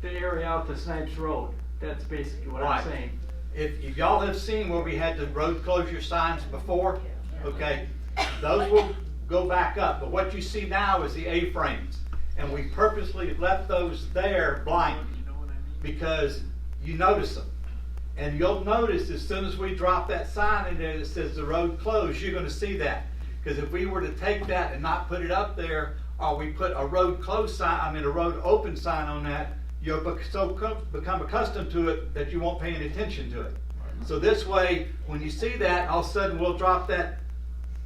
the area out to Snipes Road. That's basically what I'm saying. If y'all have seen where we had the road closure signs before, okay, those will go back up. But what you see now is the A-frames. And we purposely left those there blank because you notice them. And you'll notice as soon as we drop that sign in there that says the road closed, you're going to see that. Because if we were to take that and not put it up there, or we put a road closed sign, a road open sign on that, you'll become accustomed to it that you won't pay any attention to it. So this way, when you see that, all of a sudden we'll drop that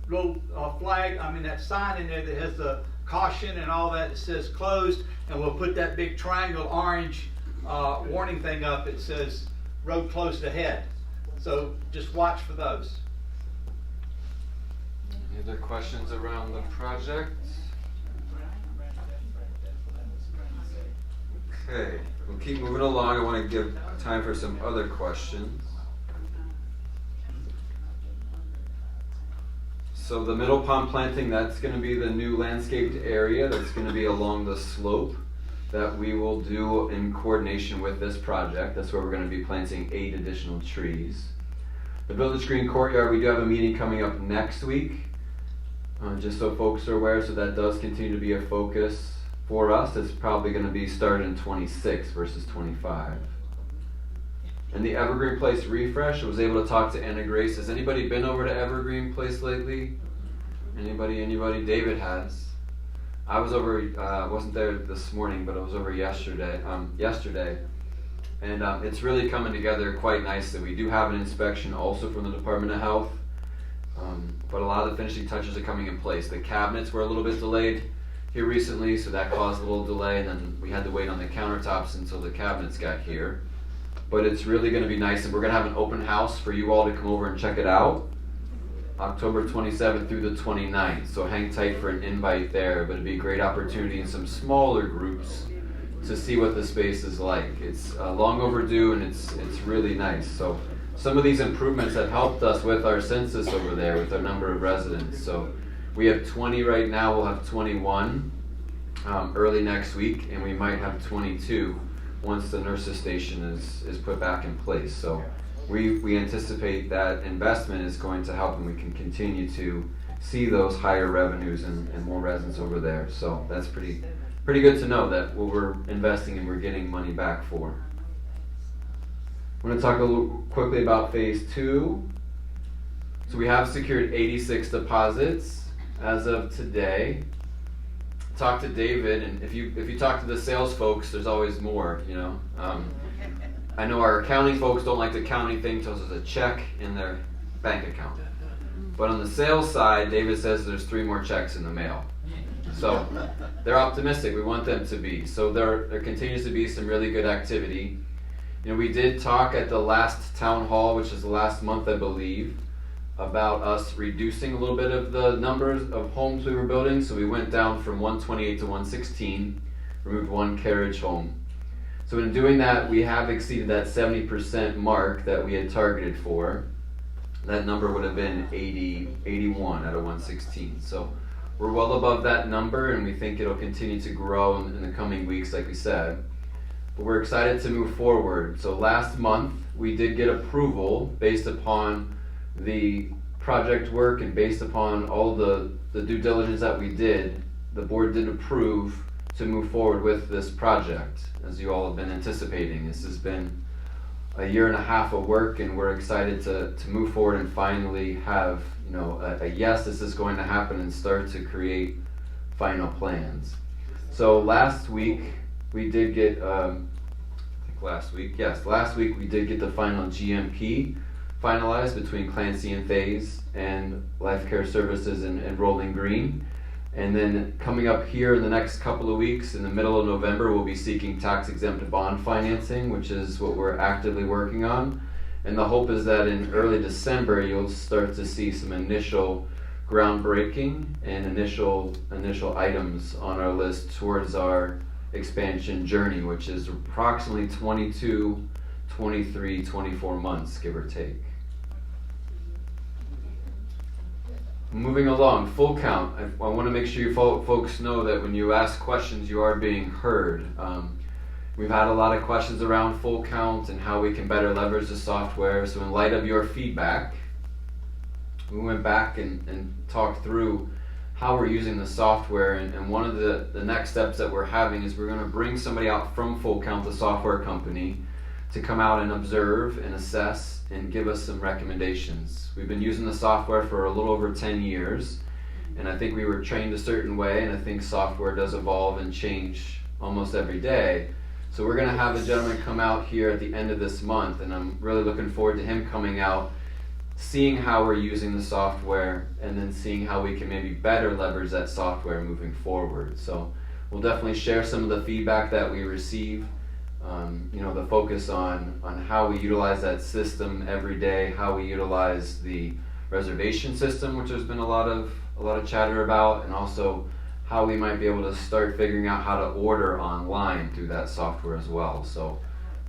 little flag, that sign in there that has the caution and all that says closed, and we'll put that big triangle orange warning thing up that says road closed ahead. So just watch for those. Any other questions around the project? Okay, we'll keep moving along. I want to give time for some other questions. So the middle pond planting, that's going to be the new landscaped area that's going to be along the slope that we will do in coordination with this project. That's where we're going to be planting 8 additional trees. The Village Green Courtyard, we do have a meeting coming up next week, just so folks are aware, so that does continue to be a focus for us. It's probably going to be started in 26 versus 25. And the Evergreen Place refresh, I was able to talk to Anna Grace. Has anybody been over to Evergreen Place lately? Anybody? David has. I was over, wasn't there this morning, but I was over yesterday. And it's really coming together quite nicely. We do have an inspection also from the Department of Health, but a lot of the finishing touches are coming in place. The cabinets were a little bit delayed here recently, so that caused a little delay, and then we had to wait on the countertops until the cabinets got here. But it's really going to be nice, and we're going to have an open house for you all to come over and check it out. October 27th through the 29th, so hang tight for an invite there, but it'd be a great opportunity in some smaller groups to see what the space is like. It's long overdue, and it's really nice. So some of these improvements have helped us with our census over there, with our number of residents. So we have 20 right now, we'll have 21 early next week, and we might have 22 once the nurses station is put back in place. So we anticipate that investment is going to help, and we can continue to see those higher revenues and more residents over there. So that's pretty good to know that what we're investing in, we're getting money back for. I'm going to talk a little quickly about phase 2. So we have secured 86 deposits as of today. Talk to David, and if you talk to the sales folks, there's always more, you know. I know our accounting folks don't like to count anything until there's a check in their bank account. But on the sales side, David says there's 3 more checks in the mail. So they're optimistic. We want them to be. So there continues to be some really good activity. You know, we did talk at the last town hall, which is the last month, I believe, about us reducing a little bit of the numbers of homes we were building. So we went down from 128 to 116, removed 1 carriage home. So in doing that, we have exceeded that 70% mark that we had targeted for. That number would have been 81 out of 116. So we're well above that number, and we think it'll continue to grow in the coming weeks, like we said. But we're excited to move forward. So last month, we did get approval based upon the project work and based upon all the due diligence that we did. The board did approve to move forward with this project, as you all have been anticipating. This has been a year and a half of work, and we're excited to move forward and finally have, you know, a yes, this is going to happen, and start to create final plans. So last week we did get, last week we did get the final GMP finalized between Clancy and Faze and Life Care Services and Rolling Green. And then coming up here in the next couple of weeks, in the middle of November, we'll be seeking tax-exempt bond financing, which is what we're actively working on. And the hope is that in early December, you'll start to see some initial groundbreaking and initial items on our list towards our expansion journey, which is approximately 22, 23, 24 months, give or take. Moving along, full count. I want to make sure you folks know that when you ask questions, you are being heard. We've had a lot of questions around full count and how we can better leverage the software. So in light of your feedback, we went back and talked through how we're using the software. And one of the next steps that we're having is we're going to bring somebody out from Full Count, the software company, to come out and observe and assess and give us some recommendations. We've been using the software for a little over 10 years, and I think we were trained a certain way, and I think software does evolve and change almost every day. So we're going to have a gentleman come out here at the end of this month, and I'm really looking forward to him coming out, seeing how we're using the software, and then seeing how we can maybe better leverage that software moving forward. So we'll definitely share some of the feedback that we receive. You know, the focus on how we utilize that system every day, how we utilize the reservation system, which there's been a lot of chatter about, and also how we might be able to start figuring out how to order online through that software as well. So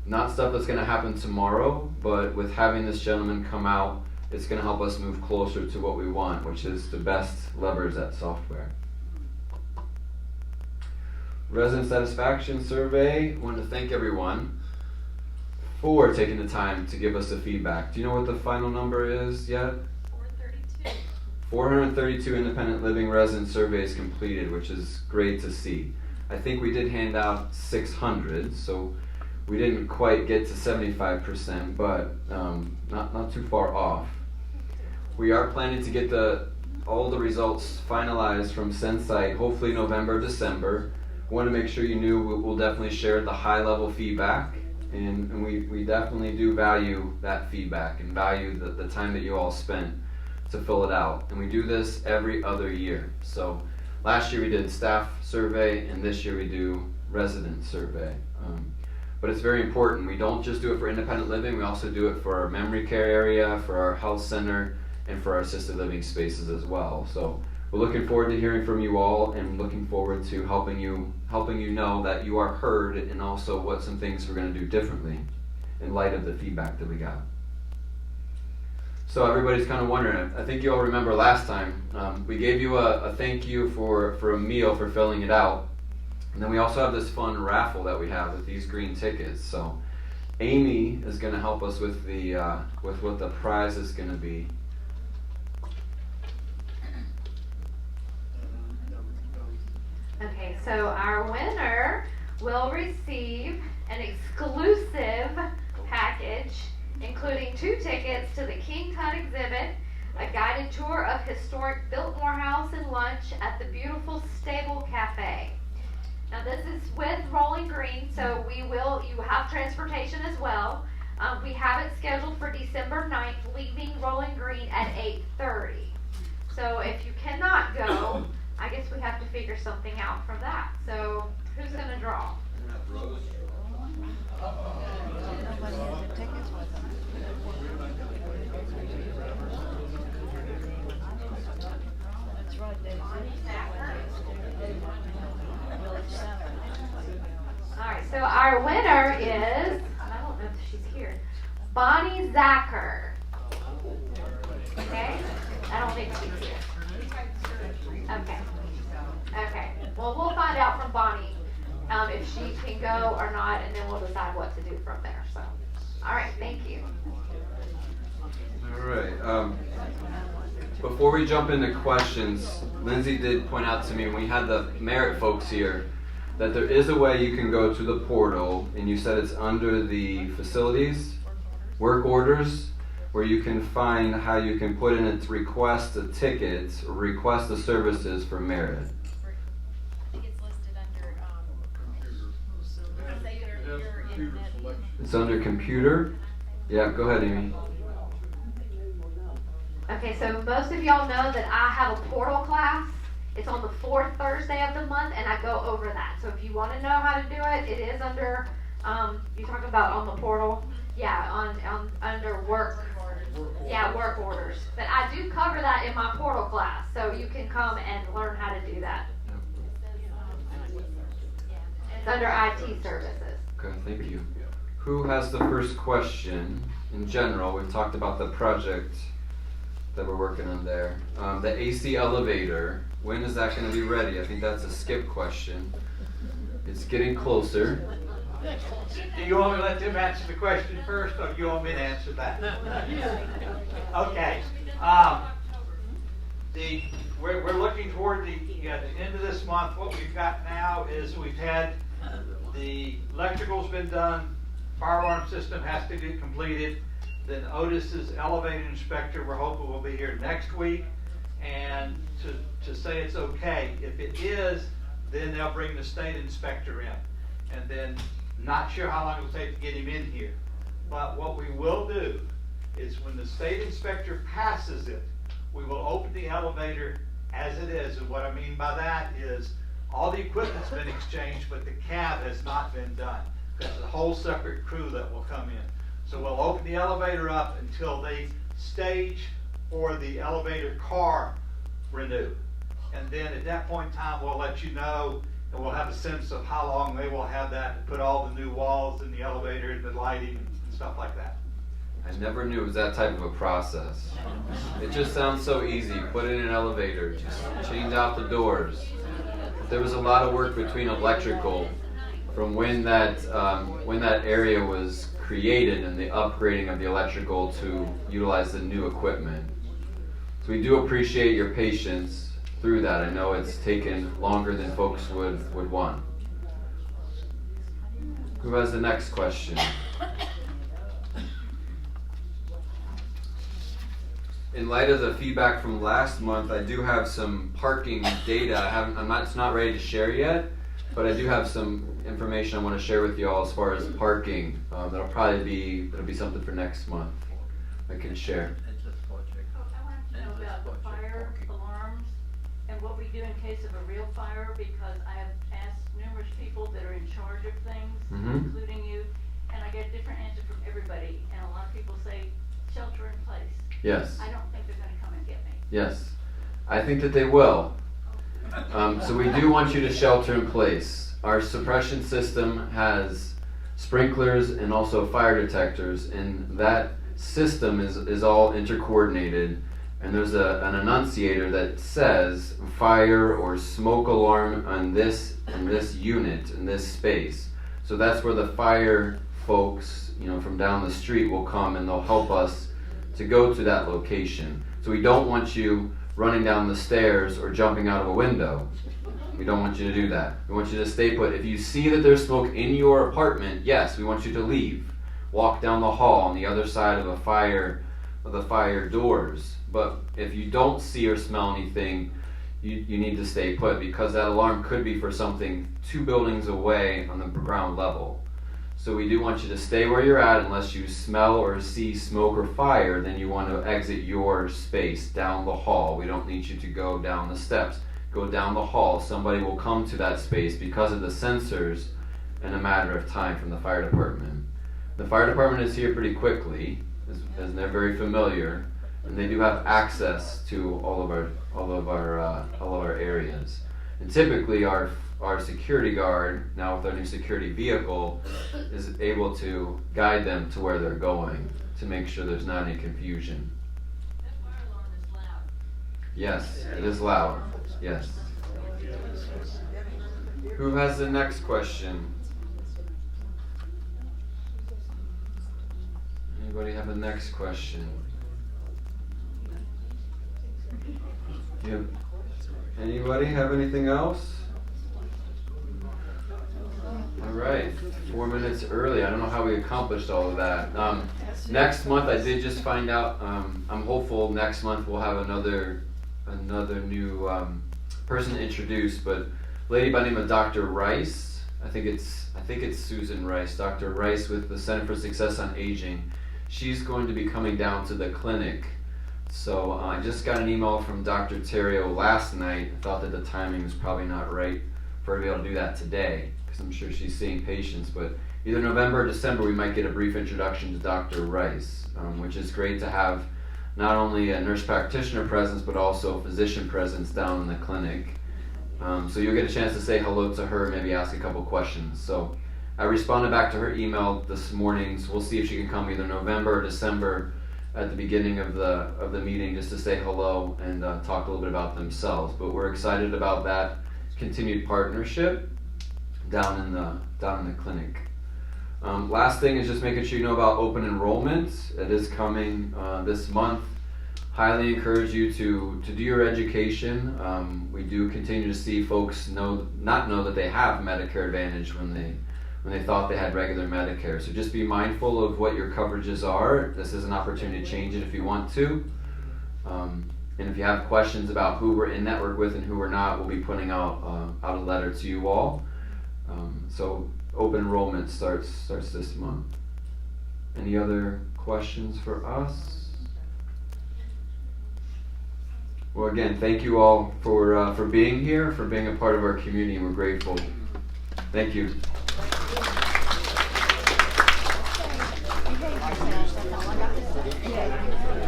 not stuff that's going to happen tomorrow, but with having this gentleman come out it's going to help us move closer to what we want, which is the best levers at software. Resident satisfaction survey. I want to thank everyone for taking the time to give us the feedback. Do you know what the final number is yet? 432. 432 independent living resident surveys completed, which is great to see. I think we did hand out 600, so we didn't quite get to 75%, but not too far off. We are planning to get all the results finalized from Sensite, hopefully November, December. I want to make sure you knew we'll definitely share the high-level feedback, and we definitely do value that feedback and value the time that you all spent to fill it out. And we do this every other year. So last year we did staff survey, and this year we do resident survey. But it's very important. We don't just do it for independent living, we also do it for our memory care area, for our health center, and for our assisted living spaces as well. So we're looking forward to hearing from you all, and looking forward to helping you know that you are heard, and also what some things we're going to do differently in light of the feedback that we got. So everybody's kind of wondering, I think you all remember last time, we gave you a thank you for a meal for filling it out. And then we also have this fun raffle that we have with these green tickets. So Amy is going to help us with with what the prize is going to be. Okay, so our winner will receive an exclusive package including 2 tickets to the King Tut exhibit, a guided tour of historic Biltmore House, and lunch at the beautiful Stable Cafe. Now this is with Rolling Green, so you have transportation as well. We have it scheduled for December 9th, leaving Rolling Green at 8:30. So if you cannot go, I guess we have to figure something out from that. So who's going to draw? Nobody has the tickets with them. That's right, Daisy. Alright, so our winner is, I don't know if she's here, Bonnie Zacher. Okay? I don't think she's here. Okay. Okay. Well, we'll find out from Bonnie if she can go or not, and then we'll decide what to do from there. So, alright, thank you. Alright. Before we jump into questions, Lindsay did point out to me when we had the Merit folks here that there is a way you can go to the portal, and you said it's under the facilities, work orders, where you can find how you can put in a request a ticket or request the services for Merit. I think it's listed under It's under computer. Yeah, go ahead, Amy. Okay, so most of y'all know that I have a portal class. It's on the 4th Thursday of the month, and I go over that. So if you want to know how to do it, it is under, you're talking about on the portal? Yeah, under work. Yeah, work orders. But I do cover that in my portal class, so you can come and learn how to do that. It's under IT services. Okay, thank you. Who has the first question? In general, we've talked about the project that we're working on there. The AC elevator, when is that going to be ready? I think that's a skip question. It's getting closer. Do you want me to let them answer the question first, or do you want me to answer that? Okay. We're looking toward the end of this month. What we've got now is we've had the electrical's been done, fire alarm system has to get completed. Then Otis's elevator inspector, we're hoping will be here next week, and to say it's okay. If it is, then they'll bring the state inspector in, and then not sure how long it will take to get him in here. But what we will do is when the state inspector passes it, we will open the elevator as it is. And what I mean by that is all the equipment's been exchanged, but the cab has not been done. There's a whole separate crew that will come in. So we'll open the elevator up until they stage for the elevator car renew. And then at that point in time, we'll let you know, and we'll have a sense of how long they will have that to put all the new walls in the elevator and the lighting and stuff like that. I never knew it was that type of a process. It just sounds so easy. Put in an elevator, just change out the doors. But there was a lot of work between electrical from when that area was created and the upgrading of the electrical to utilize the new equipment. So we do appreciate your patience through that. I know it's taken longer than folks would want. Who has the next question? In light of the feedback from last month, I do have some parking data. It's not ready to share yet, but I do have some information I want to share with you all as far as parking. That'll be something for next month. I can share. I wanted to know about the fire alarms and what we do in case of a real fire, because I have asked numerous people that are in charge of things, including you, and I get a different answer from everybody. And a lot of people say shelter in place. Yes. I don't think they're going to come and get me. Yes. I think that they will. So we do want you to shelter in place. Our suppression system has sprinklers and also fire detectors, and that system is all intercoordinated. And there's an annunciator that says fire or smoke alarm on this unit in this space. So that's where the fire folks, from down the street will come and they'll help us to go to that location. So we don't want you running down the stairs or jumping out of a window. We don't want you to do that. We want you to stay put. If you see that there's smoke in your apartment, yes, we want you to leave. Walk down the hall on the other side of the fire doors. But if you don't see or smell anything, you need to stay put, because that alarm could be for something 2 buildings away on the ground level. So we do want you to stay where you're at unless you smell or see smoke or fire. Then you want to exit your space down the hall. We don't need you to go down the steps. Go down the hall. Somebody will come to that space because of the sensors in a matter of time from the fire department. The fire department is here pretty quickly, as they're very familiar, and they do have access to all of our areas. And typically our security guard, now with our new security vehicle, is able to guide them to where they're going to make sure there's not any confusion. That fire alarm is loud. Yes, it is loud. Yes. Who has the next question? Anybody have a next question? Yep. Anybody have anything else? All right, 4 minutes early. I don't know how we accomplished all of that. Next month, I did just find out. I'm hopeful next month we'll have another new person to introduce. But a lady by the name of Dr. Rice. I think it's Susan Rice. Dr. Rice with the Center for Success on Aging. She's going to be coming down to the clinic. So I just got an email from Dr. Terrio last night. I thought that the timing was probably not right for her to be able to do that today, because I'm sure she's seeing patients. But either November or December, we might get a brief introduction to Dr. Rice, which is great to have not only a nurse practitioner presence, but also a physician presence down in the clinic. So you'll get a chance to say hello to her, maybe ask a couple questions. So I responded back to her email this morning, so we'll see if she can come either November or December at the beginning of the meeting, just to say hello and talk a little bit about themselves. But we're excited about that continued partnership down in the clinic. Last thing is just making sure you know about open enrollment. It is coming this month. Highly encourage you to do your education. We do continue to see folks not know that they have Medicare Advantage when they thought they had regular Medicare. So just be mindful of what your coverages are. This is an opportunity to change it if you want to. And if you have questions about who we're in network with and who we're not, we'll be putting out a letter to you all. So open enrollment starts this month. Any other questions for us? Well, again, thank you all for being here, for being a part of our community. We're grateful. Thank you. Behave yourself, that's all I got to say.